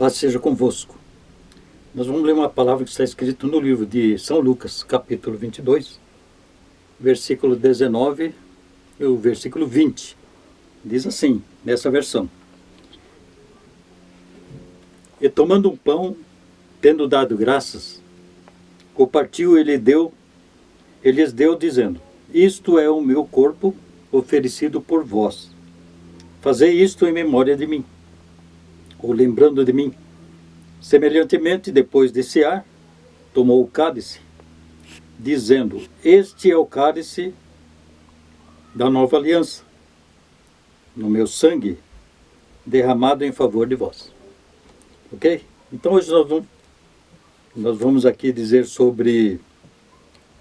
Paz seja convosco. Nós vamos ler uma palavra que está escrita no livro de São Lucas, capítulo 22, versículo 19 e o versículo 20. Diz assim, nessa versão: E tomando um pão, tendo dado graças, o partiu e lhes deu, dizendo: Isto é o meu corpo oferecido por vós. Fazei isto em memória de mim, ou lembrando de mim. Semelhantemente, depois de cear, tomou o cálice, dizendo: Este é o cálice da nova aliança, no meu sangue, derramado em favor de vós. Ok? Então hoje nós vamos aqui dizer sobre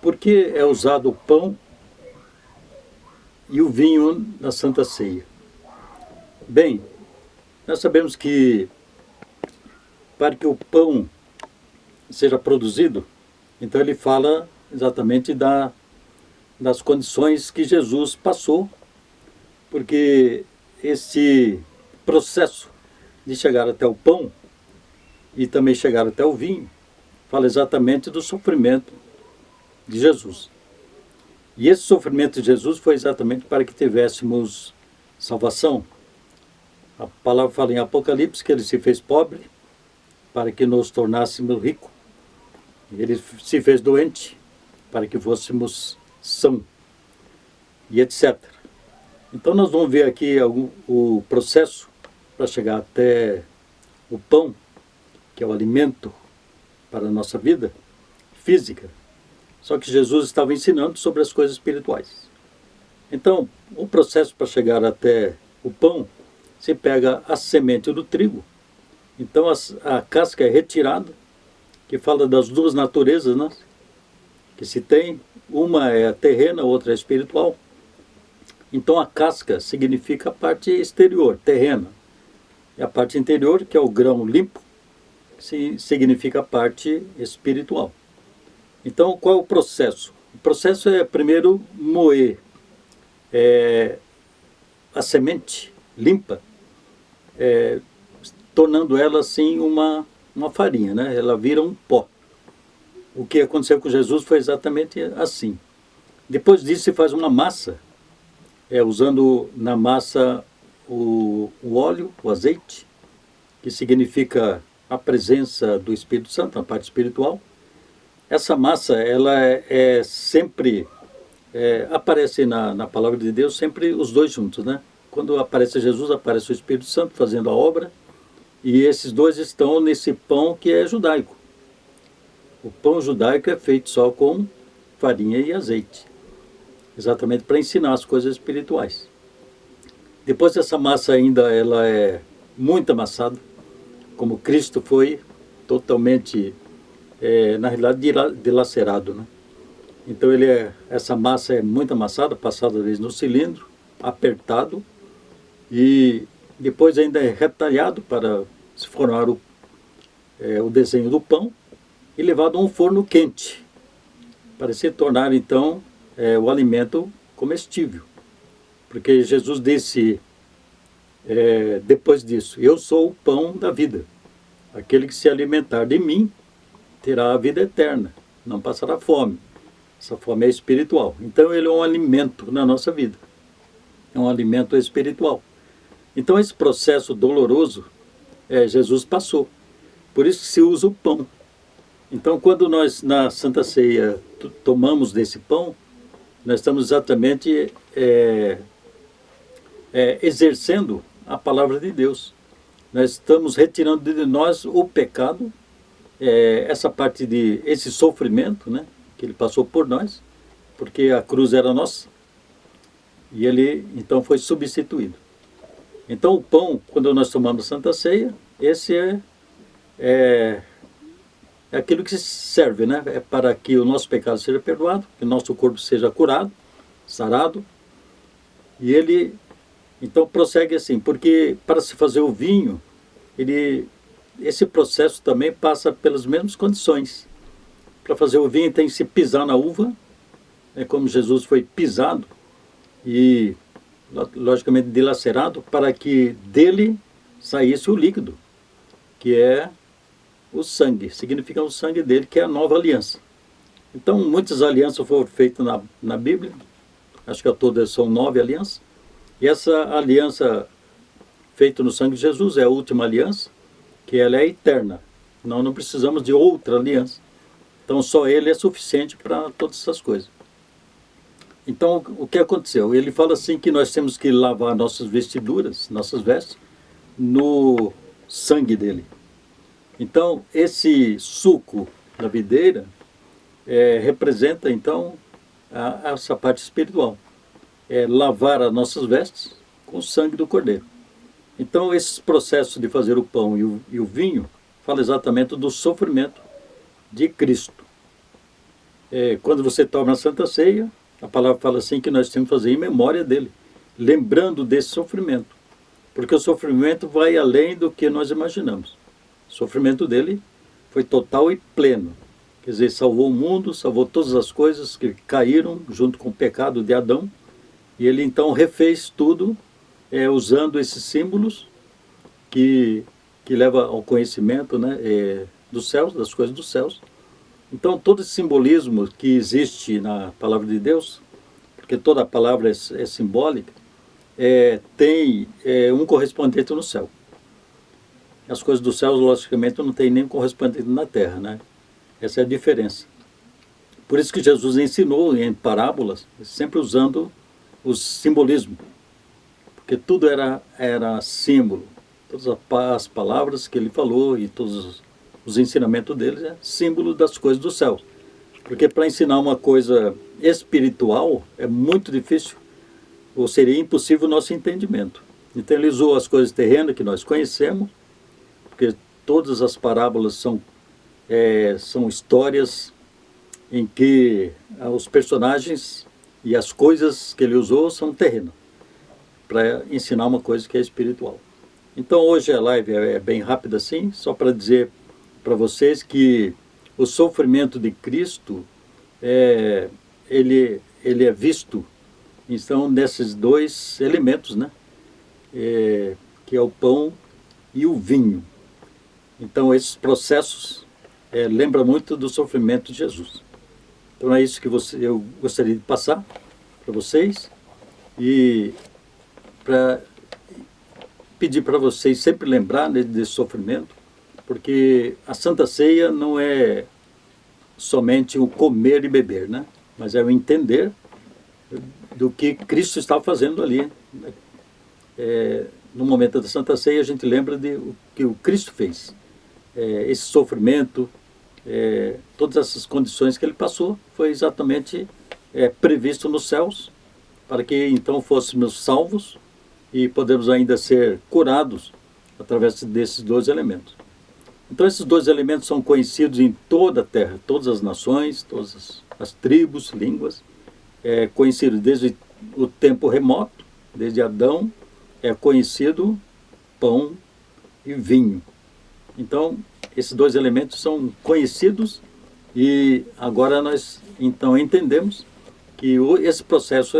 por que é usado o pão e o vinho na Santa Ceia. Bem, nós sabemos que para que o pão seja produzido, então ele fala exatamente das condições que Jesus passou, porque esse processo de chegar até o pão e também chegar até o vinho, fala exatamente do sofrimento de Jesus. E esse sofrimento de Jesus foi exatamente para que tivéssemos salvação. A palavra fala em Apocalipse que ele se fez pobre para que nos tornássemos ricos. Ele se fez doente para que fôssemos são, e etc. Então nós vamos ver aqui o processo para chegar até o pão, que é o alimento para a nossa vida física. Só que Jesus estava ensinando sobre as coisas espirituais. Então, o processo para chegar até o pão, se pega a semente do trigo. Então a casca é retirada, que fala das duas naturezas, né, que se tem. Uma é a terrena, a outra é espiritual. Então a casca significa a parte exterior, terrena. E a parte interior, que é o grão limpo, significa a parte espiritual. Então qual é o processo? O processo é primeiro moer a semente limpa, tornando ela assim uma farinha, né? Ela vira um pó. O que aconteceu com Jesus foi exatamente assim. Depois disso se faz uma massa, usando na massa o óleo, o azeite, que significa a presença do Espírito Santo, a parte espiritual. Essa massa, ela sempre aparece na palavra de Deus, sempre os dois juntos, né? Quando aparece Jesus, aparece o Espírito Santo fazendo a obra, e esses dois estão nesse pão que é judaico. O pão judaico é feito só com farinha e azeite, exatamente para ensinar as coisas espirituais. Depois essa massa ainda ela é muito amassada, como Cristo foi totalmente, na realidade, dilacerado, né? Então essa massa é muito amassada, passada às vezes no cilindro, apertado, e depois ainda é retalhado para se formar o desenho do pão e levado a um forno quente, para se tornar então o alimento comestível. Porque Jesus disse depois disso: Eu sou o pão da vida. Aquele que se alimentar de mim terá a vida eterna, não passará fome. Essa fome é espiritual. Então ele é um alimento na nossa vida. É um alimento espiritual. Então esse processo doloroso Jesus passou. Por isso que se usa o pão. Então quando nós na Santa Ceia tomamos desse pão, nós estamos exatamente exercendo a palavra de Deus. Nós estamos retirando de nós o pecado, essa parte de esse sofrimento, né, que ele passou por nós, porque a cruz era nossa, e ele então foi substituído. Então o pão, quando nós tomamos Santa Ceia, esse é aquilo que serve, né? É para que o nosso pecado seja perdoado, que o nosso corpo seja curado, sarado. E ele então prossegue assim, porque para se fazer o vinho, esse processo também passa pelas mesmas condições. Para fazer o vinho tem que se pisar na uva, como Jesus foi pisado e logicamente dilacerado, para que dele saísse o líquido. que é o sangue, significa o sangue dele, que é a nova aliança. Então, muitas alianças foram feitas na Bíblia, acho que ao todo são 9 alianças, e essa aliança feita no sangue de Jesus é a última aliança, que ela é eterna. Nós não precisamos de outra aliança. Então, só ele é suficiente para todas essas coisas. Então, o que aconteceu? Ele fala assim que nós temos que lavar nossas vestiduras, nossas vestes, no sangue dele. Então, esse suco da videira representa, então, essa parte espiritual. É lavar as nossas vestes com o sangue do Cordeiro. Então, esse processo de fazer o pão e o vinho fala exatamente do sofrimento de Cristo. Quando você toma a Santa Ceia, a palavra fala assim que nós temos que fazer em memória dele, lembrando desse sofrimento. Porque o sofrimento vai além do que nós imaginamos. O sofrimento dele foi total e pleno. Quer dizer, salvou o mundo, salvou todas as coisas que caíram junto com o pecado de Adão. E ele então refez tudo usando esses símbolos que leva ao conhecimento, né, dos céus, das coisas dos céus. Então, todo esse simbolismo que existe na palavra de Deus, porque toda a palavra é simbólica, tem um correspondente no céu. As coisas do céu, logicamente, não tem nem correspondente na terra, né? Essa é a diferença. Por isso que Jesus ensinou em parábolas, sempre usando o simbolismo. Porque tudo era símbolo. Todas as palavras que ele falou e todos os ensinamentos dele é símbolo das coisas do céu. Porque para ensinar uma coisa espiritual é muito difícil, ou seria impossível o nosso entendimento. Então ele usou as coisas terrenas que nós conhecemos, porque todas as parábolas são histórias em que os personagens e as coisas que ele usou são terrenas, para ensinar uma coisa que é espiritual. Então hoje a live é bem rápida assim, só para dizer para vocês que o sofrimento de Cristo, ele é visto, então, nesses dois elementos, né? Que é o pão e o vinho. Então esses processos lembram muito do sofrimento de Jesus. Então é isso que eu gostaria de passar para vocês e para pedir para vocês sempre lembrar desse sofrimento, porque a Santa Ceia não é somente o comer e beber, né? Mas é o entender do que Cristo estava fazendo ali. No momento da Santa Ceia a gente lembra o que o Cristo fez. Esse sofrimento, todas essas condições que ele passou, foi exatamente previsto nos céus, para que então fôssemos salvos e podemos ainda ser curados através desses dois elementos. Então esses dois elementos são conhecidos em toda a terra, todas as nações, todas as tribos, línguas, conhecido desde o tempo remoto, desde Adão, é conhecido pão e vinho. Então esses dois elementos são conhecidos e agora nós então entendemos que esse processo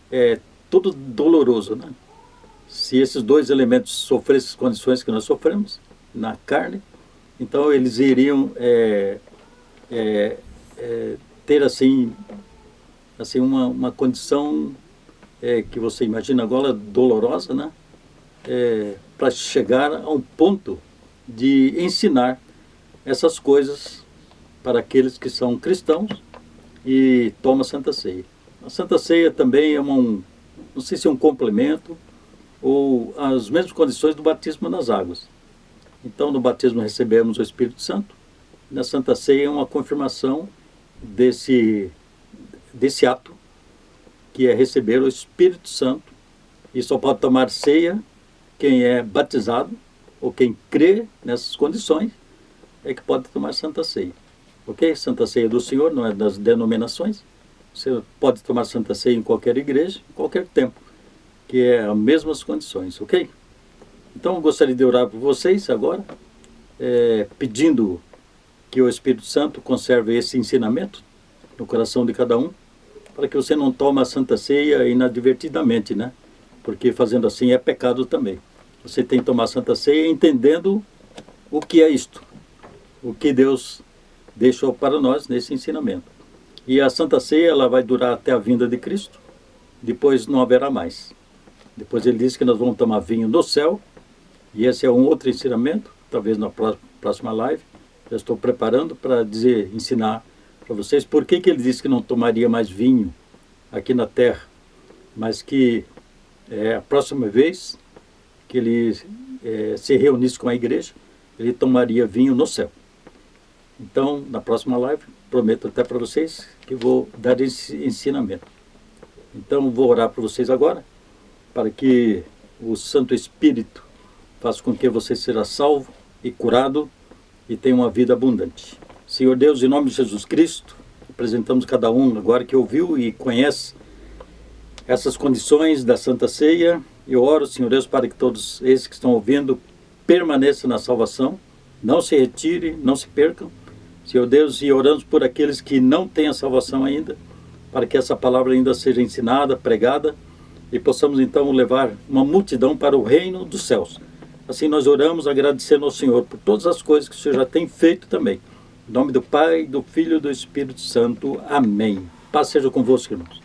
é todo doloroso, né? Se esses dois elementos sofressem as condições que nós sofremos na carne, então eles iriam ter assim uma condição que você imagina agora dolorosa, né? Para chegar a um ponto de ensinar essas coisas para aqueles que são cristãos e tomam a Santa Ceia. A Santa Ceia também não sei se é um complemento ou as mesmas condições do batismo nas águas. Então, no batismo recebemos o Espírito Santo, na Santa Ceia é uma confirmação desse ato, que é receber o Espírito Santo, e só pode tomar ceia quem é batizado, ou quem crê nessas condições, é que pode tomar Santa Ceia. Ok? Santa Ceia do Senhor, não é das denominações. Você pode tomar Santa Ceia em qualquer igreja, em qualquer tempo, que é as mesmas condições, ok? Então eu gostaria de orar por vocês agora, pedindo que o Espírito Santo conserve esse ensinamento no coração de cada um, para que você não tome a Santa Ceia inadvertidamente, né? Porque fazendo assim é pecado também. Você tem que tomar a Santa Ceia entendendo o que é isto? O que Deus deixou para nós nesse ensinamento. E a Santa Ceia, ela vai durar até a vinda de Cristo, depois não haverá mais. Depois ele diz que nós vamos tomar vinho no céu, e esse é um outro ensinamento, talvez na próxima live. Já estou preparando para ensinar para vocês por que ele disse que não tomaria mais vinho aqui na terra, mas que a próxima vez que ele se reunisse com a igreja, ele tomaria vinho no céu. Então, na próxima live, prometo até para vocês que vou dar esse ensinamento. Então, vou orar para vocês agora, para que o Santo Espírito faça com que você seja salvo e curado e tenha uma vida abundante. Senhor Deus, em nome de Jesus Cristo, apresentamos cada um agora que ouviu e conhece essas condições da Santa Ceia. Eu oro, Senhor Deus, para que todos esses que estão ouvindo permaneçam na salvação, não se retirem, não se percam. Senhor Deus, e oramos por aqueles que não têm a salvação ainda, para que essa palavra ainda seja ensinada, pregada, e possamos então levar uma multidão para o reino dos céus. Assim nós oramos agradecendo ao Senhor por todas as coisas que o Senhor já tem feito também. Em nome do Pai, do Filho e do Espírito Santo. Amém. Paz seja convosco, irmãos.